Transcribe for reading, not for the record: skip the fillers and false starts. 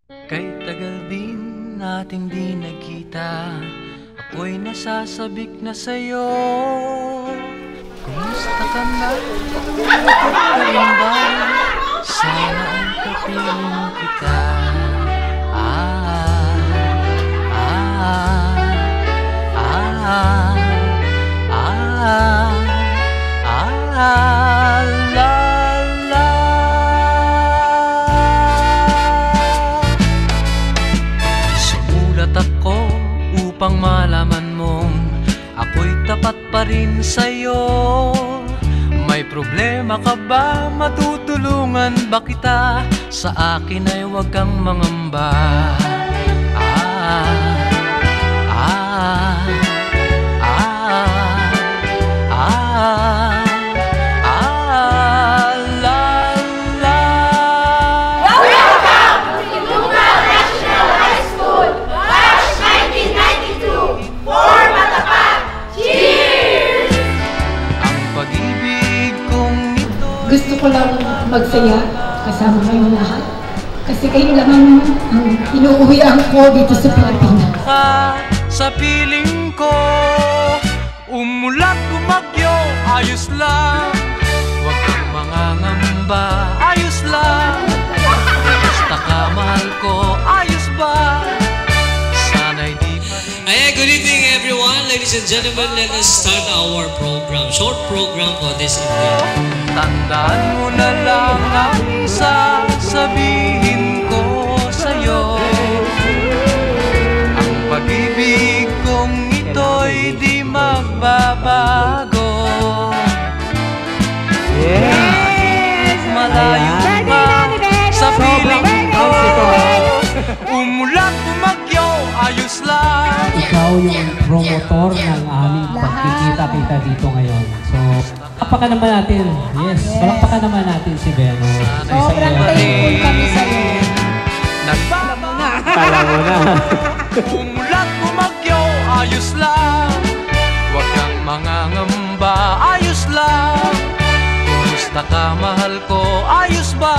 Kay tagal din nating di nagkita, ako'y nasasabik na sa'yo. Kumusta ka na? Nakakot ka rin ba? Sana ang kapiling kita. Sumulat ako upang malaman mong ako'y tapat pa rin sa'yo. May problema ka ba? Matutulungan ba kita? Sa akin ay huwag kang mangamba. Gusto ko lang magsaya kasama kayong lahat. Kasi kayo lang ang inuuwian ko dito sa Pilipinas. Sa piling ko, umulat, bumagyo, ayos lang. Huwag kang mangangamba, ayos lang. Basta ka, mahal ko, ayos ba? Sana'y di pa rin. Ayan, good evening everyone. Ladies and gentlemen, let us start our program. Short program for this evening. Tandaan mo na lang ang sasabihin ko sa'yo. Ang pag-ibig kong ito'y di magbabago. Yes! Malayo pa sa piling ko. Umulat, bumagyo, ayos lang. Ikaw yung promotor ng aming pagkikita-kita dito ngayon. So, palakpakan naman natin. Yes, palakpakan naman natin si Beno. Sobrang thankful kami sa'yo. Kala mo na. Umulat, bumagyo, ayos lang. Huwag kang mangangamba, ayos lang. Kumusta ka, mahal ko, ayos ba?